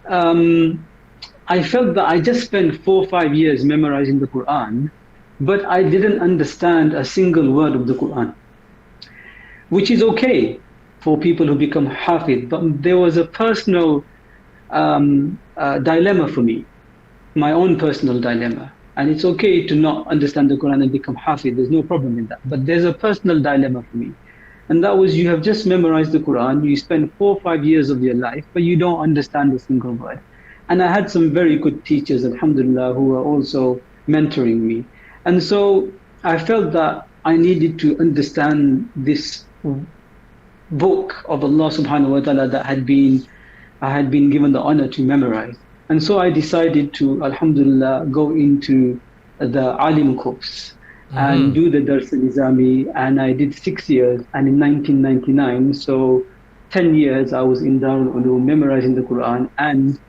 um, I felt that I just spent 4 or 5 years memorizing the Quran, but I didn't understand a single word of the Quran, which is okay for people who become Hafiz. But there was a personal dilemma for me, my own personal dilemma. And it's okay to not understand the Quran and become Hafiz, there's no problem in that. But there's a personal dilemma for me. And that was, you have just memorized the Quran, you spend 4 or 5 years of your life, but you don't understand a single word. And I had some very good teachers, alhamdulillah, who were also mentoring me. And so I felt that I needed to understand this book of Allah subhanahu wa ta'ala that I had been given the honor to memorize. And so I decided to, alhamdulillah, go into the Alim course and do the Dars al-Nizami, and I did 6 years, and in 1999, so 10 years I was in Darul Uloom memorizing the Quran and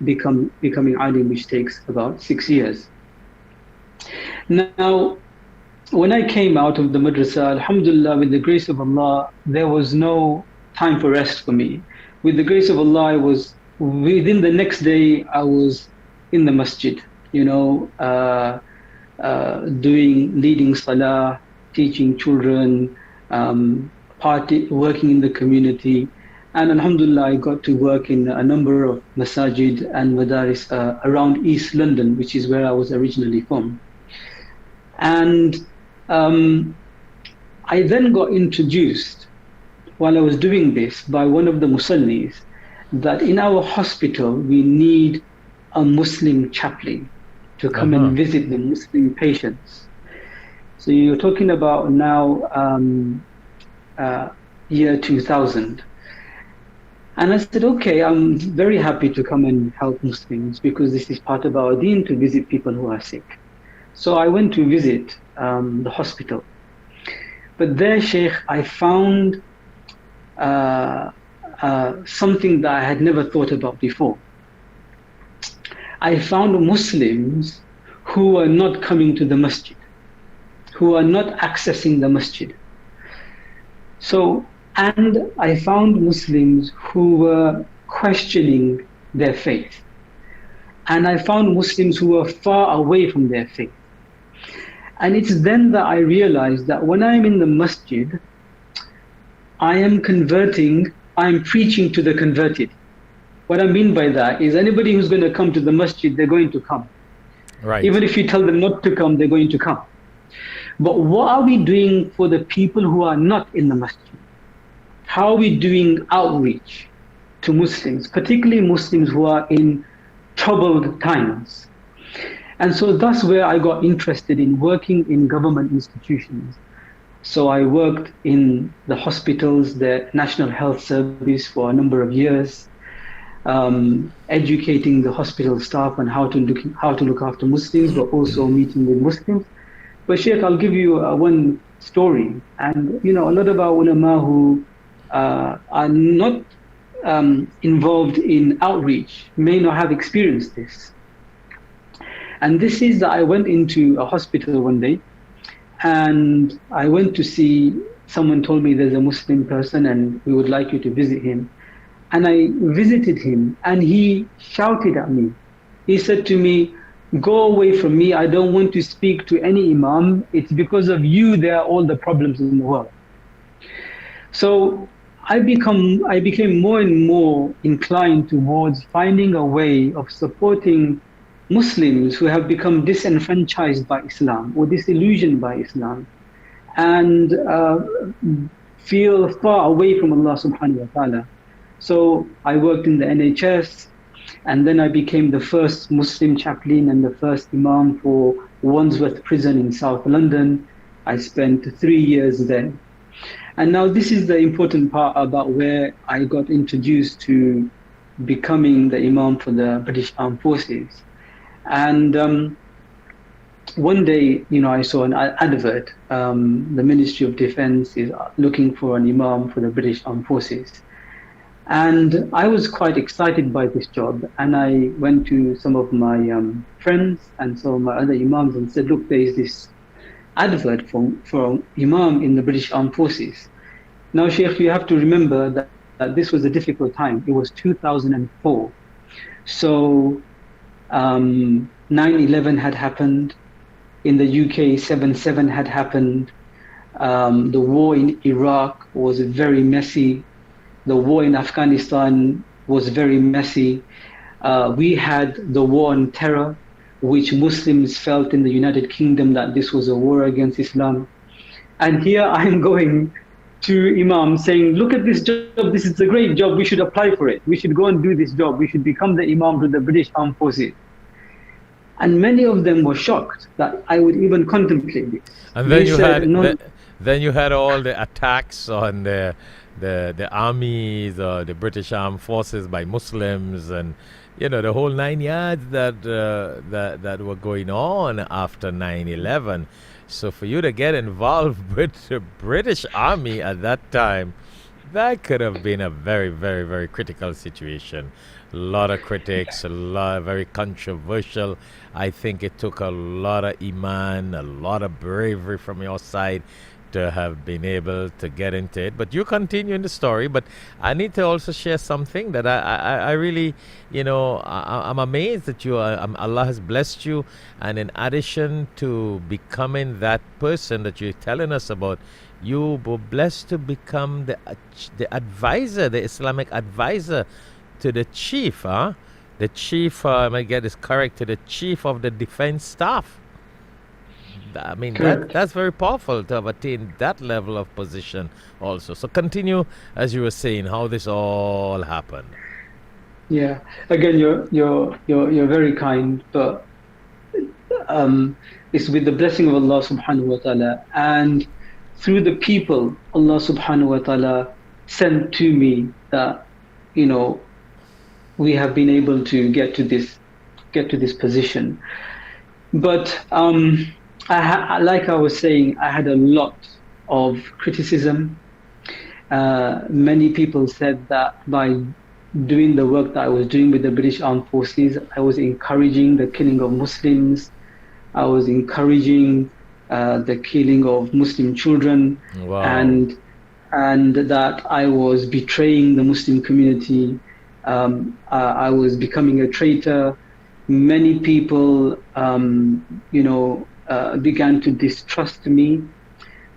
becoming Alim, which takes about 6 years. Now, when I came out of the madrasa, alhamdulillah, with the grace of Allah, there was no time for rest for me. With the grace of Allah, I was, within the next day, I was in the masjid, leading salah, teaching children, working in the community. And alhamdulillah, I got to work in a number of masajid and madaris around East London, which is where I was originally from. And I then got introduced, while I was doing this, by one of the musallis, that in our hospital we need a Muslim chaplain to come and visit the Muslim patients. So you're talking about now year 2000. And I said, okay, I'm very happy to come and help Muslims, because this is part of our deen, to visit people who are sick. So I went to visit the hospital. But there, Sheikh, I found something that I had never thought about before. I found Muslims who are not coming to the masjid, who are not accessing the masjid. So, and I found Muslims who were questioning their faith. And I found Muslims who were far away from their faith. And it's then that I realized that when I'm in the masjid, I am preaching to the converted. What I mean by that is, anybody who's going to come to the masjid, they're going to come. Right. Even if you tell them not to come, they're going to come. But what are we doing for the people who are not in the masjid? How are we doing outreach to Muslims, particularly Muslims who are in troubled times? And so that's where I got interested in working in government institutions. So I worked in the hospitals, the National Health Service, for a number of years, educating the hospital staff on how to look after Muslims, but also meeting with Muslims. But Sheikh, I'll give you one story. And a lot of our ulama who are not involved in outreach may not have experienced this. And this is that I went into a hospital one day, and I went to see, someone told me there's a Muslim person and we would like you to visit him. And I visited him, and he shouted at me. He said to me, "Go away from me, I don't want to speak to any imam. It's because of you there are all the problems in the world." So I became more and more inclined towards finding a way of supporting Muslims who have become disenfranchised by Islam or disillusioned by Islam, and feel far away from Allah subhanahu wa ta'ala. So I worked in the NHS, and then I became the first Muslim chaplain and the first imam for Wandsworth Prison in South London. I spent 3 years there. And now this is the important part about where I got introduced to becoming the imam for the British Armed Forces. And one day, I saw an advert. The Ministry of Defence is looking for an imam for the British Armed Forces. And I was quite excited by this job. And I went to some of my friends and some of my other imams and said, look, there is this advert for imam in the British Armed Forces. Now, Sheikh, you have to remember that this was a difficult time. It was 2004. So 9/11 had happened. In the UK, 7/7 had happened. The war in Iraq was very messy. The war in Afghanistan was very messy. We had the war on terror, which Muslims felt in the United Kingdom that this was a war against Islam. And here I'm going to Imam saying, look at this job, this is a great job, we should apply for it. We should go and do this job, we should become the Imam to the British Armed Forces. And many of them were shocked that I would even contemplate this. And then then you had all the attacks on the armies or the British Armed Forces by Muslims, and the whole 9 yards that were going on after 9/11. So for you to get involved with the British Army at that time, that could have been a very, very, very critical situation. A lot of critics, a lot very controversial. I think it took a lot of iman, a lot of bravery from your side to have been able to get into it. But you continue in the story. But I need to also share something that I really, I'm amazed that Allah has blessed you. And in addition to becoming that person that you're telling us about, you were blessed to become the advisor, the Islamic advisor to the chief, the chief, I might get this correct, to the chief of the defense staff. I mean, that's very powerful to have attained that level of position also. So continue, as you were saying, how this all happened. Yeah, again, you're very kind, but it's with the blessing of Allah subhanahu wa ta'ala, and through the people Allah subhanahu wa ta'ala sent to me that, we have been able to get to this position. But like I was saying, I had a lot of criticism. Many people said that by doing the work that I was doing with the British Armed Forces, I was encouraging the killing of Muslims. I was encouraging the killing of Muslim children. Wow. and that I was betraying the Muslim community. I was becoming a traitor. Many people, began to distrust me.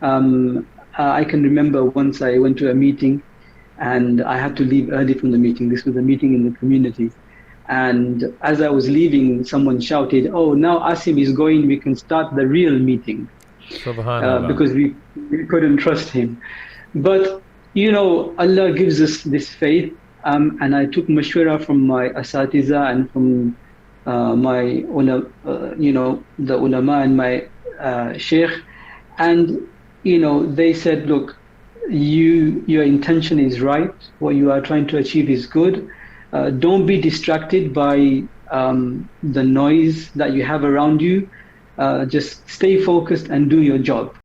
I can remember once I went to a meeting and I had to leave early from the meeting. This was a meeting in the community. And as I was leaving, someone shouted, "Oh, now Asim is going, we can start the real meeting." Subhanallah. Because we couldn't trust him. But, Allah gives us this faith. And I took mashwara from my asatiza and from my the ulama and my sheikh, and they said, look, your intention is right, what you are trying to achieve is good. Don't be distracted by the noise that you have around you. Just stay focused and do your job.